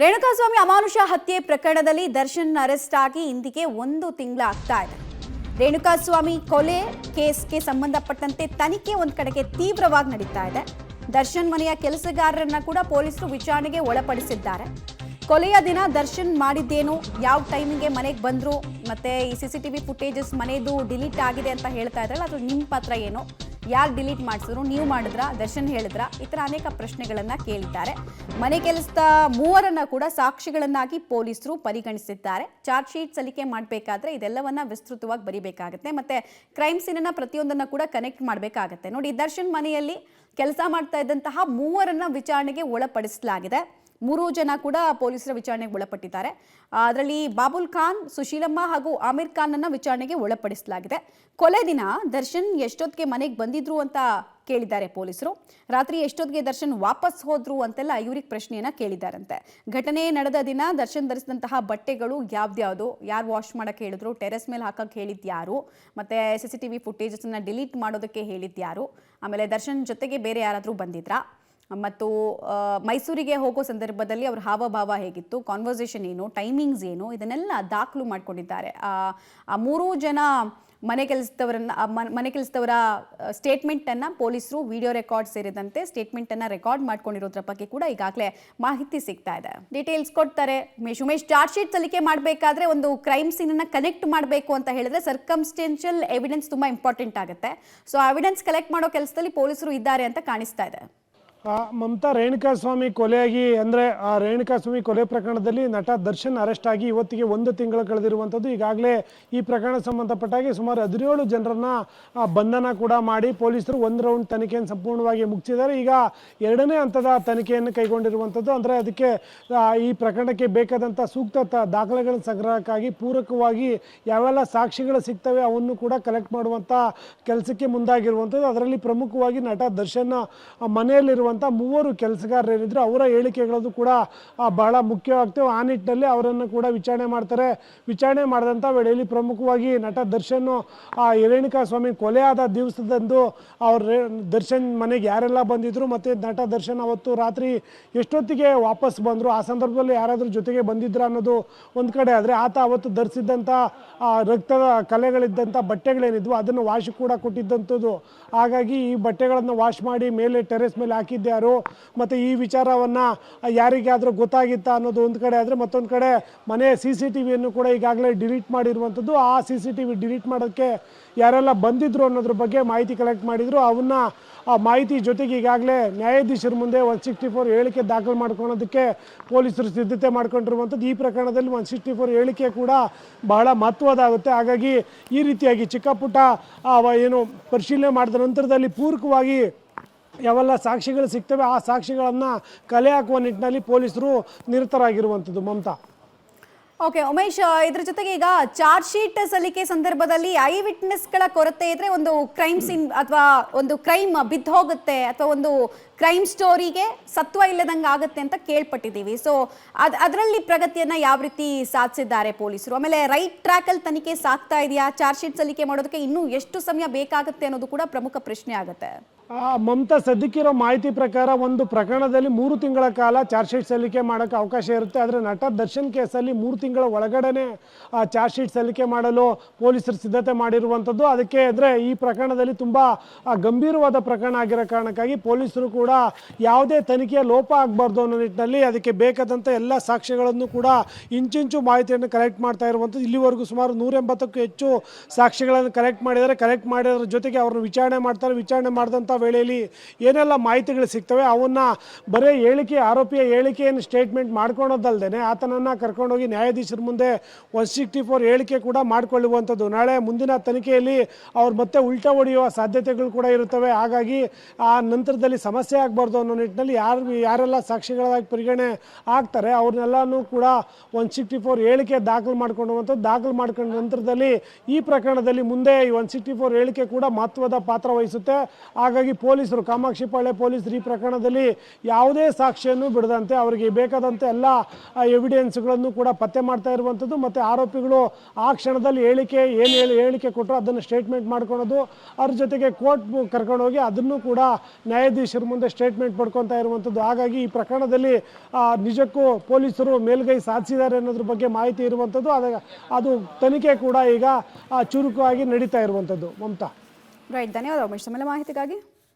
ರೇಣುಕಾಸ್ವಾಮಿ ಅಮಾನುಷ ಹತ್ಯೆ ಪ್ರಕರಣದಲ್ಲಿ ದರ್ಶನ್ ಅರೆಸ್ಟ್ ಆಗಿ ಇಂದಿಗೆ 1 ತಿಂಗಳು ಆಗ್ತಾ ಇದೆ. ರೇಣುಕಾಸ್ವಾಮಿ ಕೊಲೆ ಕೇಸ್ಗೆ ಸಂಬಂಧಪಟ್ಟಂತೆ ತನಿಖೆ ಒಂದು ಕಡೆಗೆ ತೀವ್ರವಾಗಿ ನಡೀತಾ ಇದೆ. ದರ್ಶನ್ ಮನೆಯ ಕೆಲಸಗಾರರನ್ನ ಕೂಡ ಪೊಲೀಸರು ವಿಚಾರಣೆಗೆ ಒಳಪಡಿಸಿದ್ದಾರೆ. ಕೊಲೆಯ ದಿನ ದರ್ಶನ್ ಮಾಡಿದ್ದೇನು, ಯಾವ ಟೈಮಿಗೆ ಮನೆಗೆ ಬಂದ್ರು, ಮತ್ತೆ ಈ ಸಿಸಿಟಿವಿ ಫುಟೇಜಸ್ ಮನೆಯದು ಡಿಲೀಟ್ ಆಗಿದೆ ಅಂತ ಹೇಳ್ತಾ ಇದ್ರಲ್ಲ, ಅದು ನಿಮ್ಮ ಪಾತ್ರ ಏನು, ಯಾರು ಡಿಲೀಟ್ ಮಾಡಿಸಿದ್ರು, ನೀವು ಮಾಡಿದ್ರಾ, ದರ್ಶನ್ ಹೇಳಿದ್ರಾ, ಈ ಥರ ಅನೇಕ ಪ್ರಶ್ನೆಗಳನ್ನ ಕೇಳಿದ್ದಾರೆ. ಮನೆ ಕೆಲಸದ ಮೂವರನ್ನ ಕೂಡ ಸಾಕ್ಷಿಗಳನ್ನಾಗಿ ಪೊಲೀಸರು ಪರಿಗಣಿಸಿದ್ದಾರೆ. ಚಾರ್ಜ್ ಶೀಟ್ ಸಲ್ಲಿಕೆ ಮಾಡಬೇಕಾದ್ರೆ ಇದೆಲ್ಲವನ್ನ ವಿಸ್ತೃತವಾಗಿ ಬರೀಬೇಕಾಗುತ್ತೆ. ಮತ್ತೆ ಕ್ರೈಮ್ ಸೀನನ್ನ ಪ್ರತಿಯೊಂದನ್ನ ಕೂಡ ಕನೆಕ್ಟ್ ಮಾಡಬೇಕಾಗತ್ತೆ. ನೋಡಿ, ದರ್ಶನ್ ಮನೆಯಲ್ಲಿ ಕೆಲಸ ಮಾಡ್ತಾ ಇದ್ದಂತಹ ಮೂವರನ್ನ ವಿಚಾರಣೆಗೆ ಒಳಪಡಿಸಲಾಗಿದೆ. 3 ಜನ ಕೂಡ ಪೊಲೀಸರ ವಿಚಾರಣೆಗೆ ಒಳಪಟ್ಟಿದ್ದಾರೆ. ಅದರಲ್ಲಿ ಬಾಬುಲ್ ಖಾನ್, ಸುಶೀಲಮ್ಮ ಹಾಗೂ ಆಮಿರ್ ಖಾನ್ ಅನ್ನ ವಿಚಾರಣೆಗೆ ಒಳಪಡಿಸಲಾಗಿದೆ. ಕೊಲೆ ದಿನ ದರ್ಶನ್ ಎಷ್ಟೊತ್ತಿಗೆ ಮನೆಗೆ ಬಂದಿದ್ರು ಅಂತ ಕೇಳಿದ್ದಾರೆ ಪೊಲೀಸರು. ರಾತ್ರಿ ಎಷ್ಟೊತ್ತಿಗೆ ದರ್ಶನ್ ವಾಪಸ್ ಹೋದ್ರು ಅಂತೆಲ್ಲ ಇವ್ರಿಗೆ ಪ್ರಶ್ನೆಯನ್ನ ಕೇಳಿದ್ದಾರಂತೆ. ಘಟನೆ ನಡೆದ ದಿನ ದರ್ಶನ್ ಧರಿಸಿದಂತಹ ಬಟ್ಟೆಗಳು ಯಾವ್ದ್ಯಾವುದು, ಯಾರು ವಾಶ್ ಮಾಡಕ್ಕೆ ಹೇಳಿದ್ರು, ಟೆರೆಸ್ ಮೇಲೆ ಹಾಕಕ್ಕೆ ಹೇಳಿದ್ ಯಾರು, ಮತ್ತೆ ಸಿಸಿಟಿವಿ ಫುಟೇಜಸ್ ಅನ್ನ ಡಿಲೀಟ್ ಮಾಡೋದಕ್ಕೆ ಹೇಳಿದ್ ಯಾರು, ಆಮೇಲೆ ದರ್ಶನ್ ಜೊತೆಗೆ ಬೇರೆ ಯಾರಾದ್ರೂ ಬಂದಿದ್ರಾ, ಮತ್ತು ಮೈಸೂರಿಗೆ ಹೋಗೋ ಸಂದರ್ಭದಲ್ಲಿ ಅವ್ರ ಹಾವಭಾವ ಹೇಗಿತ್ತು, ಕಾನ್ವರ್ಸೇಷನ್ ಏನು, ಟೈಮಿಂಗ್ಸ್ ಏನು, ಇದನ್ನೆಲ್ಲ ದಾಖಲು ಮಾಡ್ಕೊಂಡಿದ್ದಾರೆ. ಆ 3 ಜನ ಮನೆ ಕೆಲಸದವರ ಸ್ಟೇಟ್ಮೆಂಟನ್ನು ಪೊಲೀಸರು ವಿಡಿಯೋ ರೆಕಾರ್ಡ್ ಸೇರಿದಂತೆ ಸ್ಟೇಟ್ಮೆಂಟನ್ನು ರೆಕಾರ್ಡ್ ಮಾಡ್ಕೊಂಡಿರೋದ್ರ ಬಗ್ಗೆ ಕೂಡ ಈಗಾಗಲೇ ಮಾಹಿತಿ ಸಿಗ್ತಾ ಇದೆ. ಡೀಟೇಲ್ಸ್ ಕೊಡ್ತಾರೆ ಉಮೇಶ್. ಚಾರ್ಜ್ ಶೀಟ್ ಸಲ್ಲಿಕೆ ಮಾಡಬೇಕಾದ್ರೆ ಒಂದು ಕ್ರೈಮ್ ಸೀನನ್ನು ಕನೆಕ್ಟ್ ಮಾಡಬೇಕು ಅಂತ ಹೇಳಿದ್ರೆ ಸರ್ಕಮ್ಸ್ಟೆನ್ಷಿಯಲ್ ಎವಿಡೆನ್ಸ್ ತುಂಬ ಇಂಪಾರ್ಟೆಂಟ್ ಆಗುತ್ತೆ. ಸೊ ಎವಿಡೆನ್ಸ್ ಕಲೆಕ್ಟ್ ಮಾಡೋ ಕೆಲಸದಲ್ಲಿ ಪೊಲೀಸರು ಇದ್ದಾರೆ ಅಂತ ಕಾಣಿಸ್ತಾ ಇದೆ. ಮಮತಾ, ರೇಣುಕಾಸ್ವಾಮಿ ಕೊಲೆಯಾಗಿ ಅಂದರೆ ಆ ರೇಣುಕಾಸ್ವಾಮಿ ಕೊಲೆ ಪ್ರಕರಣದಲ್ಲಿ ನಟ ದರ್ಶನ್ ಅರೆಸ್ಟ್ ಆಗಿ ಇವತ್ತಿಗೆ 1 ತಿಂಗಳು ಕಳೆದಿರುವಂಥದ್ದು. ಈಗಾಗಲೇ ಈ ಪ್ರಕರಣ ಸಂಬಂಧಪಟ್ಟಾಗಿ ಸುಮಾರು 17 ಜನರನ್ನ ಬಂಧನ ಕೂಡ ಮಾಡಿ ಪೊಲೀಸರು 1 ರೌಂಡ್ ತನಿಖೆಯನ್ನು ಸಂಪೂರ್ಣವಾಗಿ ಮುಗಿಸಿದ್ದಾರೆ. ಈಗ 2ನೇ ಹಂತದ ತನಿಖೆಯನ್ನು ಕೈಗೊಂಡಿರುವಂಥದ್ದು. ಅಂದರೆ ಅದಕ್ಕೆ ಈ ಪ್ರಕರಣಕ್ಕೆ ಬೇಕಾದಂಥ ಸೂಕ್ತ ದಾಖಲೆಗಳ ಸಂಗ್ರಹಕ್ಕಾಗಿ ಪೂರಕವಾಗಿ ಯಾವೆಲ್ಲ ಸಾಕ್ಷಿಗಳು ಸಿಗ್ತವೆ ಅವನ್ನು ಕೂಡ ಕಲೆಕ್ಟ್ ಮಾಡುವಂಥ ಕೆಲಸಕ್ಕೆ ಮುಂದಾಗಿರುವಂಥದ್ದು. ಅದರಲ್ಲಿ ಪ್ರಮುಖವಾಗಿ ನಟ ದರ್ಶನ್ ಮನೆಯಲ್ಲಿರುವಂಥ 3 ಕೆಲಸಗಾರರೇನಿದ್ರು ಅವರ ಹೇಳಿಕೆಗಳದ್ದು ಕೂಡ ಬಹಳ ಮುಖ್ಯವಾಗ್ತವೆ. ಆ ನಿಟ್ಟಿನಲ್ಲಿ ಅವರನ್ನು ಕೂಡ ವಿಚಾರಣೆ ಮಾಡ್ತಾರೆ. ವಿಚಾರಣೆ ಮಾಡಿದಂಥ ವೇಳೆಯಲ್ಲಿ ಪ್ರಮುಖವಾಗಿ ನಟ ದರ್ಶನ್ ರೇಣುಕಾಸ್ವಾಮಿ ಕೊಲೆ ಆದ ದಿವಸದಂದು ದರ್ಶನ್ ಮನೆಗೆ ಯಾರೆಲ್ಲ ಬಂದಿದ್ರು, ಮತ್ತು ನಟ ದರ್ಶನ್ ಅವತ್ತು ರಾತ್ರಿ ಎಷ್ಟೊತ್ತಿಗೆ ವಾಪಸ್ ಬಂದರು, ಆ ಸಂದರ್ಭದಲ್ಲಿ ಯಾರಾದರೂ ಜೊತೆಗೆ ಬಂದಿದ್ರ ಅನ್ನೋದು ಒಂದು ಕಡೆ ಆದರೆ, ಆತ ಅವತ್ತು ಧರಿಸಿದ್ದಂಥ ರಕ್ತದ ಕಲೆಗಳಿದ್ದಂಥ ಬಟ್ಟೆಗಳೇನಿದ್ವು ಅದನ್ನು ವಾಶ್ ಕೂಡ ಕೊಟ್ಟಿದ್ದಂಥದ್ದು. ಹಾಗಾಗಿ ಈ ಬಟ್ಟೆಗಳನ್ನು ವಾಶ್ ಮಾಡಿ ಮೇಲೆ ಟೆರೆಸ್ ಮೇಲೆ ಹಾಕಿದ್ಯಾರು, ಮತ್ತು ಈ ವಿಚಾರವನ್ನು ಯಾರಿಗಾದರೂ ಗೊತ್ತಾಗಿತ್ತಾ ಅನ್ನೋದು ಒಂದು ಕಡೆ ಆದರೆ, ಮತ್ತೊಂದು ಕಡೆ ಮನೆಯ CCTVಯನ್ನು ಕೂಡ ಈಗಾಗಲೇ ಡಿಲೀಟ್ ಮಾಡಿರುವಂಥದ್ದು. ಆ CCTV ಡಿಲೀಟ್ ಮಾಡೋಕ್ಕೆ ಯಾರೆಲ್ಲ ಬಂದಿದ್ರು ಅನ್ನೋದ್ರ ಬಗ್ಗೆ ಮಾಹಿತಿ ಕಲೆಕ್ಟ್ ಮಾಡಿದ್ರು. ಅವನ್ನ ಆ ಮಾಹಿತಿ ಜೊತೆಗೆ ಈಗಾಗಲೇ ನ್ಯಾಯಾಧೀಶರ ಮುಂದೆ 164 ಹೇಳಿಕೆ ದಾಖಲು ಮಾಡ್ಕೊಳ್ಳೋದಕ್ಕೆ ಪೊಲೀಸರು ಸಿದ್ಧತೆ ಮಾಡ್ಕೊಂಡಿರುವಂಥದ್ದು. ಈ ಪ್ರಕರಣದಲ್ಲಿ 164 ಹೇಳಿಕೆ ಕೂಡ ಬಹಳ ಮಹತ್ವದಾಗುತ್ತೆ. ಹಾಗಾಗಿ ಈ ರೀತಿಯಾಗಿ ಚಿಕ್ಕ ಪುಟ್ಟ ಏನು ಪರಿಶೀಲನೆ ಮಾಡಿದ ನಂತರದಲ್ಲಿ ಪೂರಕವಾಗಿ ಯಾವೆಲ್ಲ ಸಾಕ್ಷಿಗಳು ಸಿಗ್ತವೆ ಆ ಸಾಕ್ಷಿಗಳನ್ನು ಕಲೆ ಹಾಕುವ ನಿಟ್ಟಿನಲ್ಲಿ ಪೊಲೀಸರು ನಿರತರಾಗಿರುವಂಥದ್ದು. ಮಮತಾ. ಓಕೆ ಉಮೇಶ್, ಇದ್ರ ಜೊತೆಗೆ ಈಗ ಚಾರ್ಜ್ ಶೀಟ್ ಸಲ್ಲಿಕೆ ಸಂದರ್ಭದಲ್ಲಿ ಐ ವಿಟ್ನೆಸ್ಗಳ ಕೊರತೆ ಇದ್ರೆ ಒಂದು ಕ್ರೈಮ್ ಸೀನ್ ಅಥವಾ ಒಂದು ಕ್ರೈಮ್ ಬಿದ್ದು ಹೋಗುತ್ತೆ ಅಥವಾ ಒಂದು ಕ್ರೈಮ್ ಸ್ಟೋರಿಗೆ ಸತ್ವ ಇಲ್ಲದಂಗೆ ಆಗುತ್ತೆ ಅಂತ ಕೇಳ್ಪಟ್ಟಿದ್ದೀವಿ. ಸೊ ಅದರಲ್ಲಿ ಪ್ರಗತಿಯನ್ನ ಯಾವ ರೀತಿ ಸಾಧಿಸಿದ್ದಾರೆ ಪೊಲೀಸರು? ಆಮೇಲೆ ರೈಟ್ ಟ್ರ್ಯಾಕಲ್ಲಿ ತನಿಖೆ ಸಾಗ್ತಾ ಇದೆಯಾ? ಚಾರ್ಜ್ ಶೀಟ್ ಸಲ್ಲಿಕೆ ಮಾಡೋದಕ್ಕೆ ಇನ್ನೂ ಎಷ್ಟು ಸಮಯ ಬೇಕಾಗುತ್ತೆ ಅನ್ನೋದು ಕೂಡ ಪ್ರಮುಖ ಪ್ರಶ್ನೆ ಆಗುತ್ತೆ. ಮಮತಾ, ಸದ್ಯಕ್ಕಿರೋ ಮಾಹಿತಿ ಪ್ರಕಾರ ಒಂದು ಪ್ರಕರಣದಲ್ಲಿ 3 ತಿಂಗಳ ಕಾಲ ಚಾರ್ಜ್ ಶೀಟ್ ಸಲ್ಲಿಕೆ ಮಾಡೋಕ್ಕೆ ಅವಕಾಶ ಇರುತ್ತೆ. ಆದರೆ ನಟ ದರ್ಶನ್ ಕೇಸಲ್ಲಿ 3 ತಿಂಗಳ ಒಳಗಡೆನೆ ಚಾರ್ಜ್ ಶೀಟ್ ಸಲ್ಲಿಕೆ ಮಾಡಲು ಪೊಲೀಸರು ಸಿದ್ಧತೆ ಮಾಡಿರುವಂಥದ್ದು. ಅದಕ್ಕೆ ಅಂದರೆ ಈ ಪ್ರಕರಣದಲ್ಲಿ ತುಂಬ ಗಂಭೀರವಾದ ಪ್ರಕರಣ ಆಗಿರೋ ಕಾರಣಕ್ಕಾಗಿ ಪೊಲೀಸರು ಕೂಡ ಯಾವುದೇ ತನಿಖೆಯ ಲೋಪ ಆಗಬಾರ್ದು ಅನ್ನೋ ನಿಟ್ಟಿನಲ್ಲಿ ಅದಕ್ಕೆ ಬೇಕಾದಂಥ ಎಲ್ಲ ಸಾಕ್ಷ್ಯಗಳನ್ನು ಕೂಡ ಇಂಚಿಂಚು ಮಾಹಿತಿಯನ್ನು ಕಲೆಕ್ಟ್ ಮಾಡ್ತಾ ಇರುವಂಥದ್ದು. ಇಲ್ಲಿವರೆಗೂ ಸುಮಾರು 180ಕ್ಕೂ ಹೆಚ್ಚು ಸಾಕ್ಷಿಗಳನ್ನು ಕಲೆಕ್ಟ್ ಮಾಡಿರೋದ್ರ ಜೊತೆಗೆ ಅವ್ರನ್ನ ವಿಚಾರಣೆ ಮಾಡ್ತಾರೆ. ವಿಚಾರಣೆ ಮಾಡಿದಂಥ ವೇಳೆಯಲ್ಲಿ ಏನೆಲ್ಲ ಮಾಹಿತಿಗಳು ಸಿಗ್ತವೆ ಅವನ್ನ ಬರೀ ಆರೋಪಿಯ ಹೇಳಿಕೆಯನ್ನು ಸ್ಟೇಟ್ಮೆಂಟ್ ಮಾಡ್ಕೊಳೋದಲ್ದೇನೆ ಆತನನ್ನು ಕರ್ಕೊಂಡೋಗಿ ನ್ಯಾಯಾಧೀಶರ ಮುಂದೆ 164 ಹೇಳಿಕೆ ಕೂಡ ಮಾಡಿಕೊಳ್ಳುವಂಥದ್ದು. ನಾಳೆ ಮುಂದಿನ ತನಿಖೆಯಲ್ಲಿ ಅವ್ರು ಮತ್ತೆ ಉಲ್ಟಾ ಹೊಡೆಯುವ ಸಾಧ್ಯತೆಗಳು ಕೂಡ ಇರುತ್ತವೆ. ಹಾಗಾಗಿ ಆ ನಂತರದಲ್ಲಿ ಸಮಸ್ಯೆ ಆಗಬಾರ್ದು ಅನ್ನೋ ನಿಟ್ಟಿನಲ್ಲಿ ಯಾರೆಲ್ಲ ಸಾಕ್ಷಿಗಳಾಗಿ ಪರಿಗಣನೆ ಆಗ್ತಾರೆ ಅವ್ರನ್ನೆಲ್ಲನೂ ಕೂಡ 164 ಹೇಳಿಕೆ ದಾಖಲು ಮಾಡ್ಕೊಂಡ ನಂತರದಲ್ಲಿ ಈ ಪ್ರಕರಣದಲ್ಲಿ ಮುಂದೆ ಈ 164 ಹೇಳಿಕೆ ಕೂಡ ಮಹತ್ವದ ಪಾತ್ರ ವಹಿಸುತ್ತೆ. ಹಾಗಾಗಿ ಹಾಗಾಗಿ ಪೊಲೀಸರು, ಕಾಮಾಕ್ಷಿಪಾಳ್ಯ ಪೊಲೀಸರು ಈ ಪ್ರಕರಣದಲ್ಲಿ ಯಾವುದೇ ಸಾಕ್ಷ್ಯವನ್ನು ಬಿಡದಂತೆ ಅವರಿಗೆ ಬೇಕಾದಂತೆ ಎಲ್ಲ ಎವಿಡೆನ್ಸ್ಗಳನ್ನು ಕೂಡ ಪತ್ತೆ ಮಾಡ್ತಾ ಇರುವಂಥದ್ದು. ಮತ್ತು ಆರೋಪಿಗಳು ಆ ಕ್ಷಣದಲ್ಲಿ ಹೇಳಿಕೆ ಕೊಟ್ಟರು ಅದನ್ನು ಸ್ಟೇಟ್ಮೆಂಟ್ ಮಾಡ್ಕೊಳೋದು, ಅವ್ರ ಜೊತೆಗೆ ಕೋರ್ಟ್ ಕರ್ಕೊಂಡೋಗಿ ಅದನ್ನು ಕೂಡ ನ್ಯಾಯಾಧೀಶರ ಮುಂದೆ ಸ್ಟೇಟ್ಮೆಂಟ್ ಪಡ್ಕೊತಾ ಇರುವಂಥದ್ದು. ಹಾಗಾಗಿ ಈ ಪ್ರಕರಣದಲ್ಲಿ ನಿಜಕ್ಕೂ ಪೊಲೀಸರು ಮೇಲ್ಗೈ ಸಾಧಿಸಿದ್ದಾರೆ ಅನ್ನೋದ್ರ ಬಗ್ಗೆ ಮಾಹಿತಿ ಇರುವಂಥದ್ದು. ಅದು ತನಿಖೆ ಕೂಡ ಈಗ ಚುರುಕಾಗಿ ನಡೀತಾ ಇರುವಂಥದ್ದು. ಮಮತಾ. ರೈಟ್, ಧನ್ಯವಾದ ಉಮೇಶ್ ತಮ್ಮೆಲ್ಲ ಮಾಹಿತಿಗಾಗಿ.